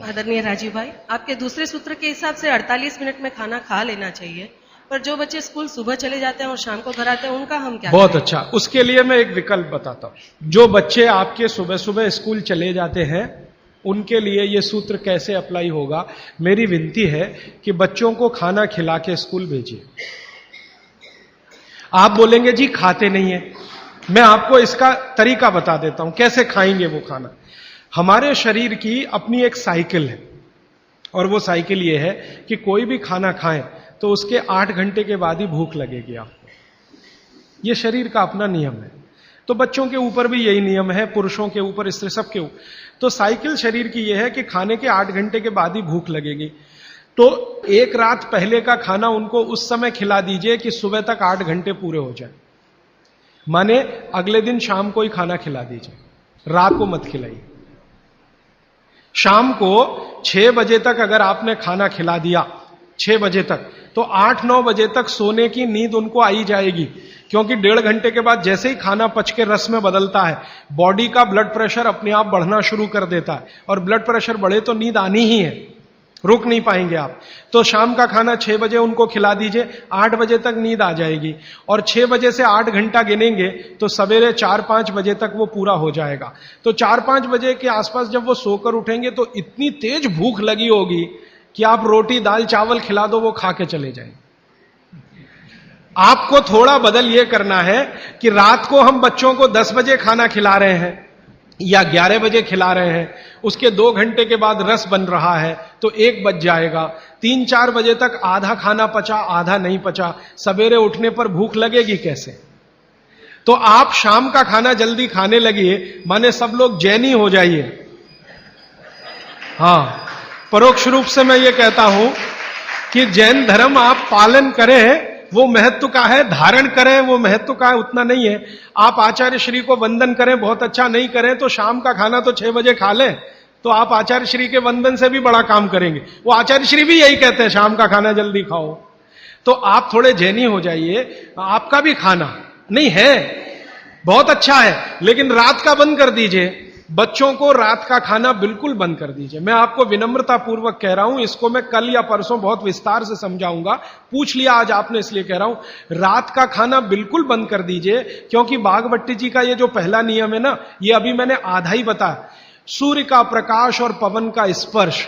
आदरणीय राजीव भाई, आपके दूसरे सूत्र के हिसाब से 48 मिनट में खाना खा लेना चाहिए, पर जो बच्चे स्कूल सुबह चले जाते हैं और शाम को घर आते हैं उनका हम क्या बहुत करें? अच्छा, उसके लिए मैं एक विकल्प बताता हूं। जो बच्चे आपके सुबह सुबह स्कूल चले जाते हैं उनके लिए ये सूत्र कैसे अप्लाई होगा। मेरी विनती है कि बच्चों को खाना खिला के स्कूल भेजिए। आप बोलेंगे जी खाते नहीं है, मैं आपको इसका तरीका बता देता हूं कैसे खाएंगे वो खाना। हमारे शरीर की अपनी एक साइकिल है और वो साइकिल ये है कि कोई भी खाना खाएं तो उसके 8 घंटे के बाद ही भूख लगेगी आपको। ये शरीर का अपना नियम है। तो बच्चों के ऊपर भी यही नियम है, पुरुषों के ऊपर, स्त्री सबके ऊपर। तो साइकिल शरीर की यह है कि खाने के 8 घंटे के बाद ही भूख लगेगी। तो एक रात पहले का खाना उनको उस समय खिला दीजिए कि सुबह तक 8 घंटे पूरे हो जाए। माने अगले दिन शाम को ही खाना खिला दीजिए, रात को मत खिलाइए। शाम को 6 बजे तक अगर आपने खाना खिला दिया, 6 बजे तक, तो 8-9 बजे तक सोने की नींद उनको आई जाएगी। क्योंकि 1.5 घंटे के बाद जैसे ही खाना पच के रस में बदलता है, बॉडी का ब्लड प्रेशर अपने आप बढ़ना शुरू कर देता है, और ब्लड प्रेशर बढ़े तो नींद आनी ही है, रुक नहीं पाएंगे आप। तो शाम का खाना 6 बजे उनको खिला दीजिए, 8 बजे तक नींद आ जाएगी, और 6 बजे से 8 घंटा गिनेंगे तो सवेरे 4-5 बजे तक वो पूरा हो जाएगा। तो 4-5 बजे के आसपास जब वो सोकर उठेंगे तो इतनी तेज भूख लगी होगी कि आप रोटी दाल चावल खिला दो वो खा के चले जाएंगे। आपको थोड़ा बदल ये करना है कि रात को हम बच्चों को 10 बजे खाना खिला रहे हैं या 11 बजे खिला रहे हैं, उसके 2 घंटे के बाद रस बन रहा है तो 1 बज जाएगा। 3-4 बजे तक आधा खाना पचा आधा नहीं पचा, सवेरे उठने पर भूख लगेगी कैसे? तो आप शाम का खाना जल्दी खाने लगिए, माने सब लोग जैनी हो जाइए। हां, परोक्ष रूप से मैं ये कहता हूं कि जैन धर्म आप पालन करें, वो महत्व का है, धारण करें वो महत्व का है, उतना नहीं है। आप आचार्य श्री को वंदन करें, बहुत अच्छा, नहीं करें तो शाम का खाना तो 6 बजे खा लें, तो आप आचार्य श्री के वंदन से भी बड़ा काम करेंगे। वो आचार्य श्री भी यही कहते हैं, शाम का खाना जल्दी खाओ। तो आप थोड़े जैनी हो जाइए। आपका भी खाना नहीं है, बहुत अच्छा है, लेकिन रात का बंद कर दीजिए। बच्चों को रात का खाना बिल्कुल बंद कर दीजिए। मैं आपको विनम्रता पूर्वक कह रहा हूं, इसको मैं कल या परसों बहुत विस्तार से समझाऊंगा, पूछ लिया आज आपने इसलिए कह रहा हूं। रात का खाना बिल्कुल बंद कर दीजिए, क्योंकि बागभट्टी जी का ये जो पहला नियम है ना, ये अभी मैंने आधा ही बताया। सूर्य का प्रकाश और पवन का स्पर्श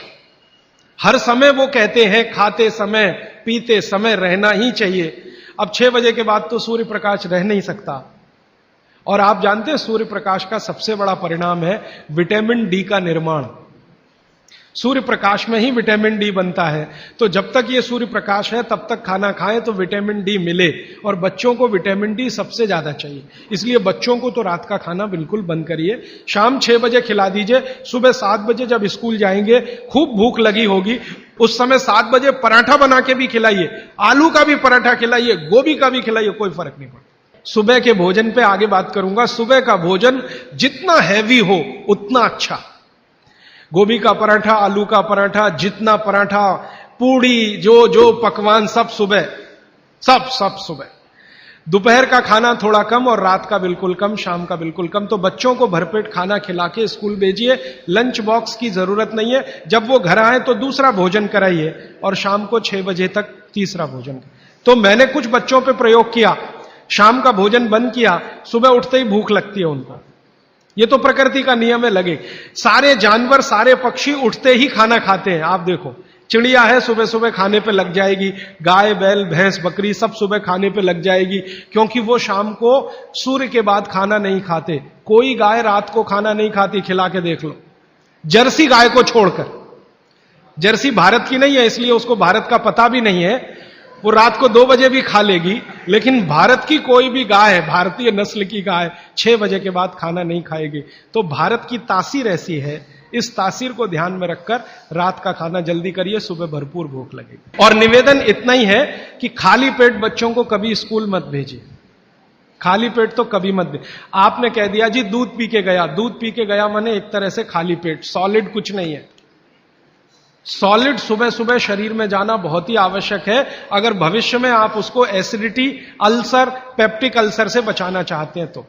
हर समय वो कहते हैं खाते समय पीते समय रहना ही चाहिए। अब 6 बजे के बाद तो सूर्य प्रकाश रह नहीं सकता, और आप जानते हैं सूर्य प्रकाश का सबसे बड़ा परिणाम है विटामिन डी का निर्माण। सूर्य प्रकाश में ही विटामिन डी बनता है। तो जब तक ये सूर्य प्रकाश है तब तक खाना खाएं तो विटामिन डी मिले, और बच्चों को विटामिन डी सबसे ज्यादा चाहिए। इसलिए बच्चों को तो रात का खाना बिल्कुल बंद करिए, शाम 6 बजे खिला दीजिए। सुबह 7 बजे जब स्कूल जाएंगे, खूब भूख लगी होगी, उस समय 7 बजे पराठा बना के भी खिलाइए, आलू का भी पराठा खिलाइए, गोभी का भी खिलाइए, कोई फर्क नहीं पड़ता। सुबह के भोजन पे आगे बात करूंगा। सुबह का भोजन जितना हैवी हो उतना अच्छा। गोभी का पराठा, आलू का पराठा, जितना पराठा, पूड़ी, जो पकवान सब सुबह, सब सुबह। दोपहर का खाना थोड़ा कम और रात का बिल्कुल कम, शाम का बिल्कुल कम। तो बच्चों को भरपेट खाना खिला के स्कूल भेजिए। लंच बॉक्स की जरूरत नहीं है। जब वो घर आए तो दूसरा भोजन कराइए, और शाम को 6 बजे तक तीसरा भोजन। तो मैंने कुछ बच्चों पे प्रयोग किया, शाम का भोजन बंद किया, सुबह उठते ही भूख लगती है उनको। ये तो प्रकृति का नियम है, लगे। सारे जानवर, सारे पक्षी उठते ही खाना खाते हैं। आप देखो, चिड़िया है सुबह सुबह खाने पे लग जाएगी, गाय बैल भैंस बकरी सब सुबह खाने पे लग जाएगी, क्योंकि वो शाम को सूर्य के बाद खाना नहीं खाते। कोई गाय रात को खाना नहीं खाती, खिला के देख लो, जर्सी गाय को छोड़कर। जर्सी भारत की नहीं है, इसलिए उसको भारत का पता भी नहीं है, वो रात को 2 बजे भी खा लेगी। लेकिन भारत की कोई भी गाय, भारतीय नस्ल की गाय 6 बजे के बाद खाना नहीं खाएगी। तो भारत की तासीर ऐसी है, इस तासीर को ध्यान में रखकर रात का खाना जल्दी करिए, सुबह भरपूर भूख लगेगी। और निवेदन इतना ही है कि खाली पेट बच्चों को कभी स्कूल मत भेजिए। खाली पेट तो कभी मत भेजिए। आपने कह दिया जी दूध पी के गया, दूध पी के गया माने एक तरह से खाली पेट, सॉलिड कुछ नहीं है। सॉलिड सुबह सुबह शरीर में जाना बहुत ही आवश्यक है, अगर भविष्य में आप उसको एसिडिटी, अल्सर, पेप्टिक अल्सर से बचाना चाहते हैं तो।